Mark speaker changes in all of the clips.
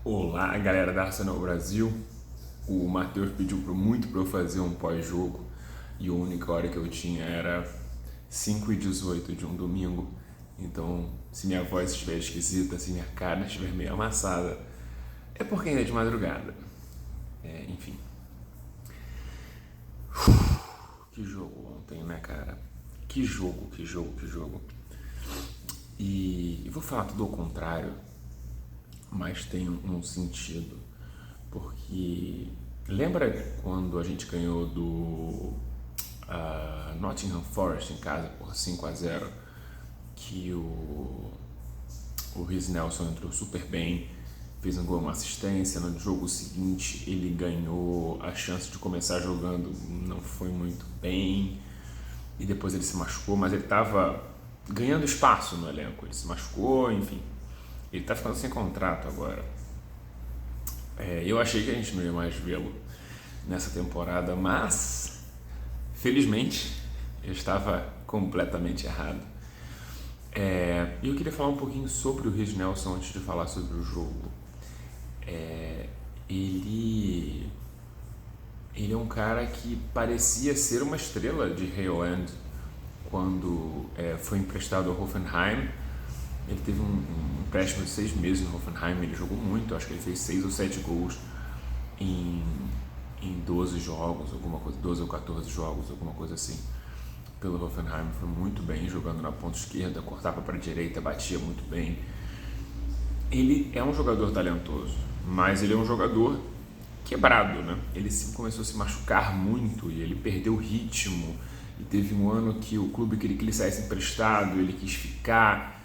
Speaker 1: Olá, galera da Arsenal Brasil. O Matheus pediu muito para eu fazer um pós-jogo e a única hora que eu tinha era 5h18 de um domingo. Então, se minha voz estiver esquisita, se minha cara estiver meio amassada, é porque ainda é de madrugada. Enfim. Que jogo ontem, né, cara? Que jogo. E vou falar tudo ao contrário, mas tem um sentido, porque lembra quando a gente ganhou do Nottingham Forest em casa por 5-0, que o Reece Nelson entrou super bem, fez um gol, uma assistência. No jogo seguinte ele ganhou a chance de começar jogando, não foi muito bem, e depois ele se machucou, mas ele estava ganhando espaço no elenco, ele se machucou, enfim. Ele tá ficando sem contrato agora. Eu achei que a gente não ia mais vê-lo nessa temporada, mas felizmente eu estava completamente errado. E eu queria falar um pouquinho sobre o Reece Nelson antes de falar sobre o jogo. Ele é um cara que parecia ser uma estrela de Haaland quando foi emprestado ao Hoffenheim. Ele teve um empréstimo de 6 meses no Hoffenheim, ele jogou muito, acho que ele fez 6 ou 7 gols em 12 jogos, alguma coisa, 12 ou 14 jogos, alguma coisa assim, pelo Hoffenheim. Foi muito bem jogando na ponta esquerda, cortava para a direita, batia muito bem. Ele é um jogador talentoso, mas ele é um jogador quebrado, né? Ele começou a se machucar muito e ele perdeu o ritmo. E teve um ano que o clube queria que ele saísse emprestado, ele quis ficar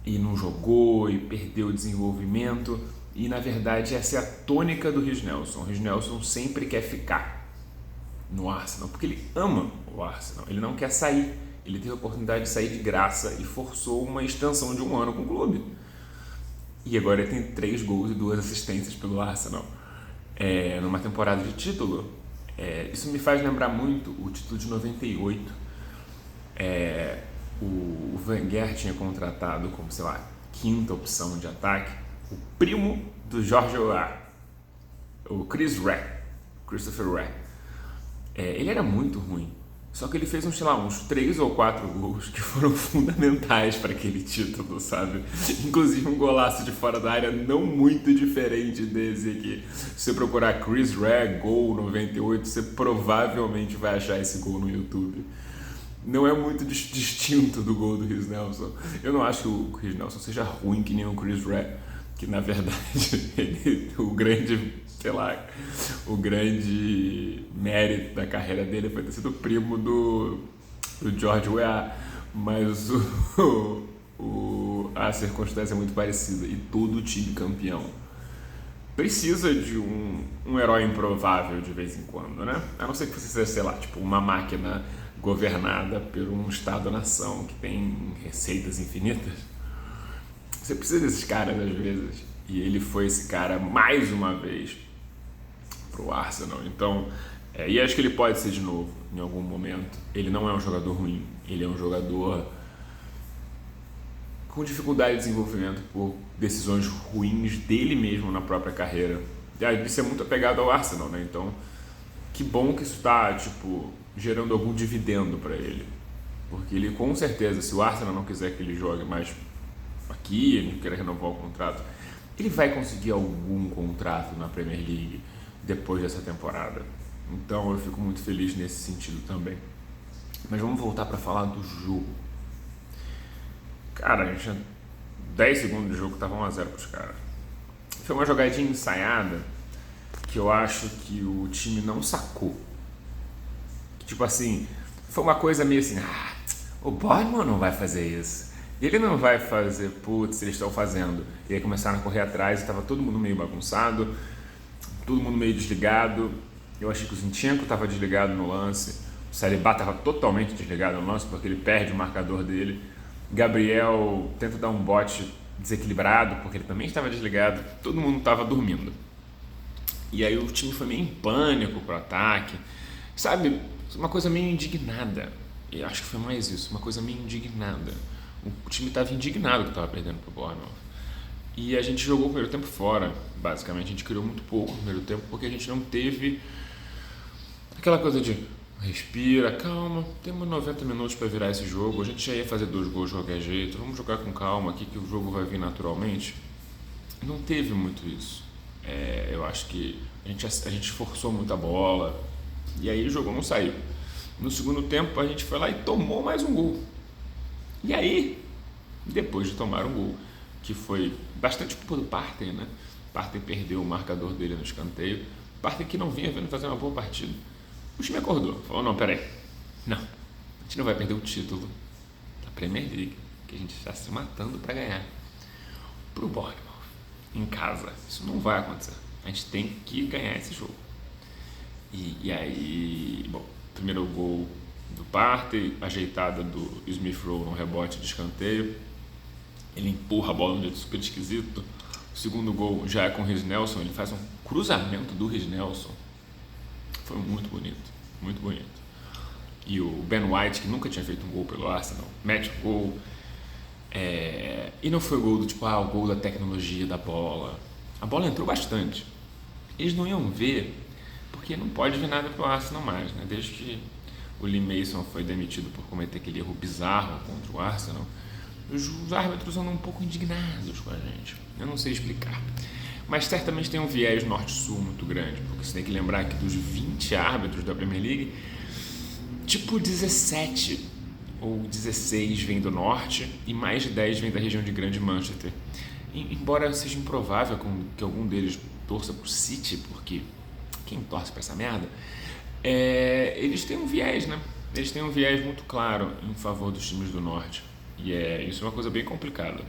Speaker 1: e não jogou e perdeu o desenvolvimento. E na verdade essa é a tônica do Reece Nelson. O Reece Nelson sempre quer ficar no Arsenal porque ele ama o Arsenal, ele não quer sair. Ele teve a oportunidade de sair de graça e forçou uma extensão de um ano com o clube, e agora ele tem 3 gols e 2 assistências pelo Arsenal numa temporada de título. Isso me faz lembrar muito o título de 98. O Wenger tinha contratado como, sei lá, quinta opção de ataque o primo do George Weah, o Christopher Weah. Ele era muito ruim, só que ele fez uns 3 ou 4 gols que foram fundamentais para aquele título, sabe? Inclusive um golaço de fora da área não muito diferente desse aqui. Se você procurar Chris Weah gol 98, você provavelmente vai achar esse gol no YouTube. Não é muito distinto do gol do Reece Nelson. Eu não acho que o Reece Nelson seja ruim que nem o Chris Weah, que na verdade o grande mérito da carreira dele foi ter sido primo do George Weah, mas a circunstância é muito parecida, e todo time campeão precisa de um herói improvável de vez em quando, né? A não ser que você seja, sei lá, tipo uma máquina governada por um Estado-nação que tem receitas infinitas. Você precisa desses caras às vezes, e ele foi esse cara mais uma vez pro Arsenal. Então, e acho que ele pode ser de novo em algum momento. Ele não é um jogador ruim, ele é um jogador com dificuldade de desenvolvimento por decisões ruins dele mesmo na própria carreira. Isso é muito apegado ao Arsenal, né? Então, que bom que isso está gerando algum dividendo para ele, porque ele, com certeza, se o Arsenal não quiser que ele jogue mais aqui, ele não quer renovar o contrato, ele vai conseguir algum contrato na Premier League depois dessa temporada. Então eu fico muito feliz nesse sentido também. Mas vamos voltar para falar do jogo. Cara, a gente tinha 10 segundos de jogo, tava 1-0 pros caras. Foi uma jogadinha ensaiada que eu acho que o time não sacou. Tipo assim, foi uma coisa meio assim, o Bournemouth não vai fazer isso, ele não vai fazer, putz, eles estão fazendo. E aí começaram a correr atrás e tava todo mundo meio bagunçado, todo mundo meio desligado. Eu achei que o Zinchenko estava desligado no lance, o Saliba estava totalmente desligado no lance porque ele perde o marcador dele. Gabriel tenta dar um bote desequilibrado porque ele também estava desligado, todo mundo estava dormindo. E aí o time foi meio em pânico pro ataque, sabe? Uma coisa meio indignada. E acho que foi mais isso, uma coisa meio indignada. O time estava indignado que estava perdendo pro Bournemouth. E a gente jogou o primeiro tempo fora, basicamente. A gente criou muito pouco no primeiro tempo porque a gente não teve aquela coisa de respira, calma, temos 90 minutos para virar esse jogo, a gente já ia fazer 2 gols de qualquer jeito, vamos jogar com calma aqui que o jogo vai vir naturalmente. Não teve muito isso. Eu acho que a gente forçou muita bola e aí o jogo não saiu. No segundo tempo a gente foi lá e tomou mais um gol. E aí, depois de tomar um gol, que foi bastante culpa do Partey, né? Partey perdeu o marcador dele no escanteio. Partey que não vinha vendo fazer uma boa partida. O time acordou, falou, não, peraí, não, a gente não vai perder o título da Premier League, que a gente está se matando para ganhar, pro Bournemouth, em casa. Isso não vai acontecer, a gente tem que ganhar esse jogo. E aí, bom, primeiro gol do Partey, ajeitada do Smith Rowe no rebote de escanteio, ele empurra a bola de um jeito super esquisito. O segundo gol já é com o Reiss Nelson, ele faz um cruzamento do Reiss Nelson. Foi muito bonito, muito bonito. E o Ben White, que nunca tinha feito um gol pelo Arsenal, mete o gol. E não foi o gol do tipo, o gol da tecnologia da bola. A bola entrou bastante. Eles não iam ver, porque não pode ver nada pro Arsenal mais, né? Desde que o Lee Mason foi demitido por cometer aquele erro bizarro contra o Arsenal, os árbitros andam um pouco indignados com a gente. Eu não sei explicar. Mas certamente tem um viés norte-sul muito grande, porque você tem que lembrar que dos 20 árbitros da Premier League, tipo 17 ou 16 vêm do norte e mais de 10 vêm da região de Grande Manchester. Embora seja improvável que algum deles torça pro City, porque quem torce pra essa merda, eles têm um viés, né? Eles têm um viés muito claro em favor dos times do norte. E isso é uma coisa bem complicada.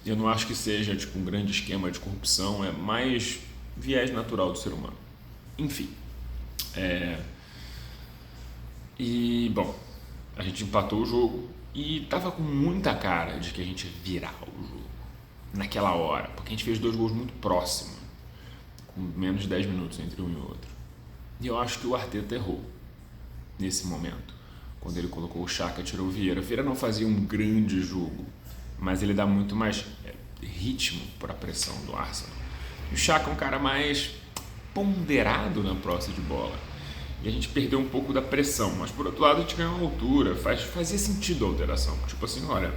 Speaker 1: Eu não acho que seja tipo, um grande esquema de corrupção, é mais viés natural do ser humano. Enfim. E, bom, a gente empatou o jogo e tava com muita cara de que a gente ia virar o jogo naquela hora, porque a gente fez 2 gols muito próximos, com menos de 10 minutos entre um e outro. E eu acho que o Arteta errou nesse momento, quando ele colocou o Xhaka e tirou o Vieira. O Vieira não fazia um grande jogo, mas ele dá muito mais ritmo para a pressão do Arsenal. E o Xhaka é um cara mais ponderado na posse de bola. E a gente perdeu um pouco da pressão, mas por outro lado a gente ganhou altura, fazia sentido a alteração. Tipo assim, olha,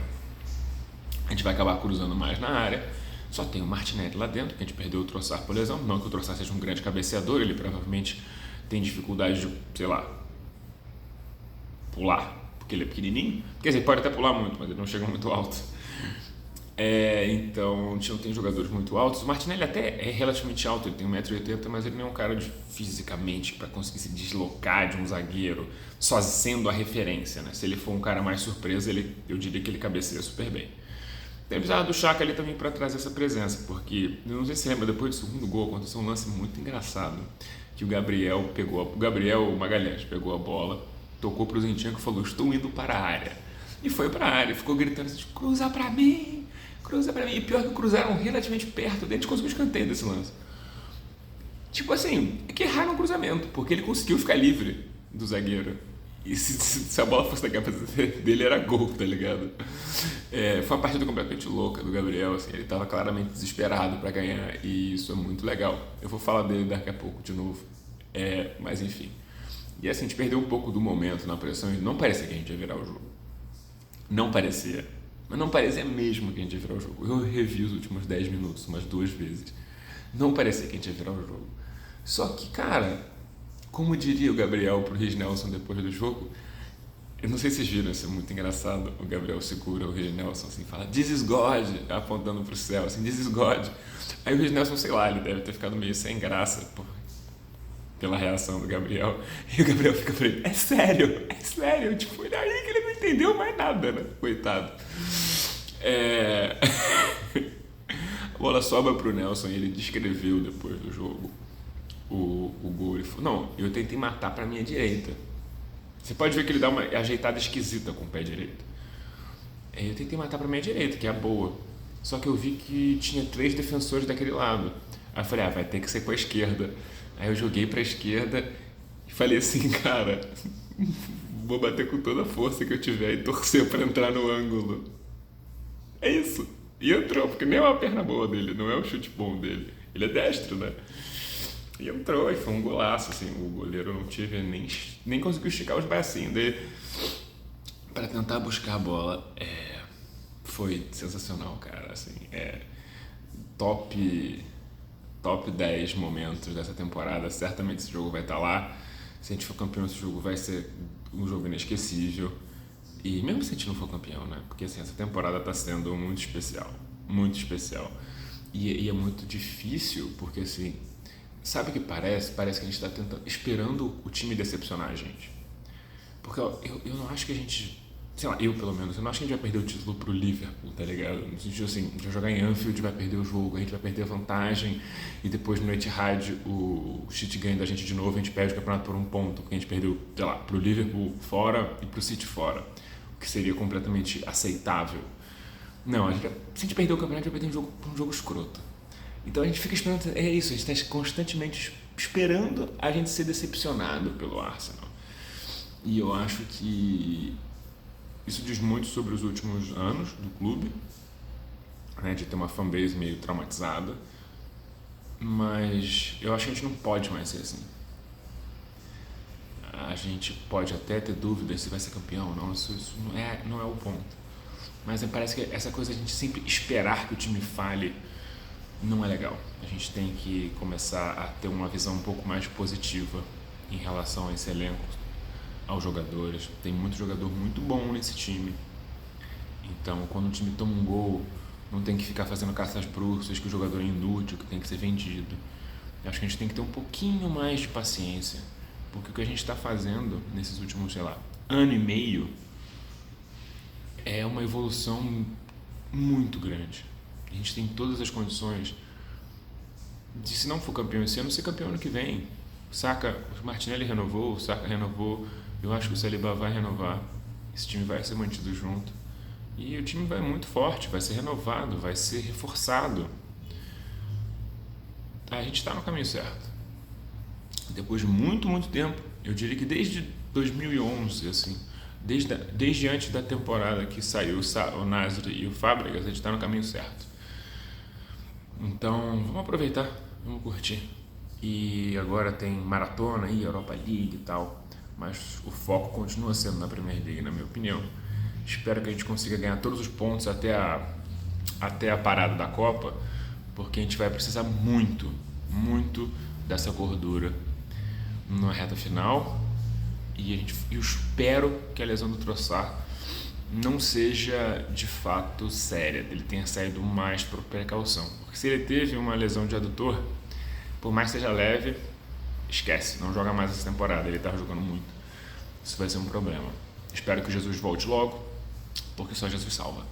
Speaker 1: a gente vai acabar cruzando mais na área, só tem o Martinelli lá dentro, que a gente perdeu o Trossard por lesão, não que o Trossard seja um grande cabeceador, ele provavelmente tem dificuldade de, sei lá, pular, porque ele é pequenininho, quer dizer, pode até pular muito, mas ele não chega muito alto. Então, a gente não tem jogadores muito altos. O Martinelli até é relativamente alto, ele tem 1,80m, mas ele não é um cara fisicamente para conseguir se deslocar de um zagueiro, só sendo a referência, né? Se ele for um cara mais surpresa, eu diria que ele cabeceia super bem. Tem precisado do Xhaka ali também para trazer essa presença, porque, eu não sei se você lembra, depois do segundo gol aconteceu um lance muito engraçado, que o Gabriel Magalhães pegou a bola, tocou para o Zinchenko e falou, estou indo para a área. E foi para a área, ficou gritando assim, cruza para mim. E pior que cruzaram relativamente perto, a gente conseguiu escanteio desse lance. Tipo assim, é que erraram o cruzamento, porque ele conseguiu ficar livre do zagueiro. E se a bola fosse da cabeça dele, era gol, tá ligado? Foi uma partida completamente louca do Gabriel, assim, ele estava claramente desesperado para ganhar, e isso é muito legal. Eu vou falar dele daqui a pouco de novo, mas enfim. E assim, a gente perdeu um pouco do momento na pressão e não parecia que a gente ia virar o jogo. Não parecia. Mas não parecia mesmo que a gente ia virar o jogo. Eu revi os últimos 10 minutos umas 2 vezes. Não parecia que a gente ia virar o jogo. Só que, cara, como diria o Gabriel pro Reiss Nelson depois do jogo, eu não sei se vocês viram, isso é muito engraçado. O Gabriel segura o Reiss Nelson assim, fala This is God, apontando pro céu, assim, This is God. Aí o Reiss Nelson, sei lá, ele deve ter ficado meio sem graça pela reação do Gabriel. E o Gabriel fica pra ele, é sério. Tipo, ele aí que ele não entendeu mais nada, né? Coitado. A bola sobra pro Nelson e ele descreveu depois do jogo o gol. Ele falou, não, eu tentei matar pra minha direita. Você pode ver que ele dá uma ajeitada esquisita com o pé direito. Eu tentei matar pra minha direita, que é a boa. Só que eu vi que tinha 3 defensores daquele lado. Aí eu falei, vai ter que ser com a esquerda. Aí eu joguei pra esquerda e falei assim, cara, vou bater com toda a força que eu tiver e torcer pra entrar no ângulo. É isso. E entrou, porque nem é uma perna boa dele, não é um chute bom dele. Ele é destro, né? E entrou, e foi um golaço, assim. O goleiro não tive nem conseguiu esticar os bracinhos dele para tentar buscar a bola. Foi sensacional, cara, assim. Top 10 momentos dessa temporada. Certamente esse jogo vai estar lá. Se a gente for campeão, esse jogo vai ser um jogo inesquecível. E mesmo se a gente não for campeão, né? Porque assim, essa temporada está sendo muito especial. Muito especial. E é muito difícil, porque assim, sabe o que parece? Parece que a gente está esperando o time decepcionar a gente. Porque eu não acho que a gente, sei lá, eu pelo menos, eu não acho que a gente vai perder o título pro Liverpool, tá ligado? No sentido assim, a gente vai jogar em Anfield, vai perder o jogo, a gente vai perder a vantagem, e depois no Etihad o City ganha da gente de novo, a gente perde o campeonato por um ponto, porque a gente perdeu, sei lá, pro Liverpool fora e pro City fora, o que seria completamente aceitável. Não, se a gente perder o campeonato, a gente vai perder um jogo escroto. Então a gente fica esperando, é isso, a gente está constantemente esperando a gente ser decepcionado pelo Arsenal. E eu acho que isso diz muito sobre os últimos anos do clube, né, de ter uma fanbase meio traumatizada, mas eu acho que a gente não pode mais ser assim. A gente pode até ter dúvidas se vai ser campeão ou não, isso não é o ponto. Mas parece que essa coisa de a gente sempre esperar que o time falhe não é legal. A gente tem que começar a ter uma visão um pouco mais positiva em relação a esse elenco, aos jogadores. Tem muito jogador muito bom nesse time. Então, quando o time toma um gol, não tem que ficar fazendo caça às bruxas, que o jogador é inútil, que tem que ser vendido. Eu acho que a gente tem que ter um pouquinho mais de paciência, porque o que a gente está fazendo nesses últimos, sei lá, ano e meio é uma evolução muito grande. A gente tem todas as condições de, se não for campeão esse ano, ser campeão ano que vem. Saca, o Martinelli renovou, o Saka renovou, eu acho que o Saliba vai renovar, esse time vai ser mantido junto. E o time vai muito forte, vai ser renovado, vai ser reforçado. A gente está no caminho certo. Depois de muito, muito tempo, eu diria que desde 2011, assim, desde antes da temporada que saiu o Nasri e o Fábregas, a gente está no caminho certo. Então, vamos aproveitar, vamos curtir. E agora tem maratona e Europa League e tal, mas o foco continua sendo na Premier League, na minha opinião. Espero que a gente consiga ganhar todos os pontos até a parada da Copa, porque a gente vai precisar muito, muito dessa gordura na reta final. E eu espero que a lesão do Trossard não seja de fato séria, ele tenha saído mais por precaução. Porque se ele teve uma lesão de adutor, por mais que seja leve, esquece, não joga mais essa temporada, ele está jogando muito. Isso vai ser um problema. Espero que Jesus volte logo, porque só Jesus salva.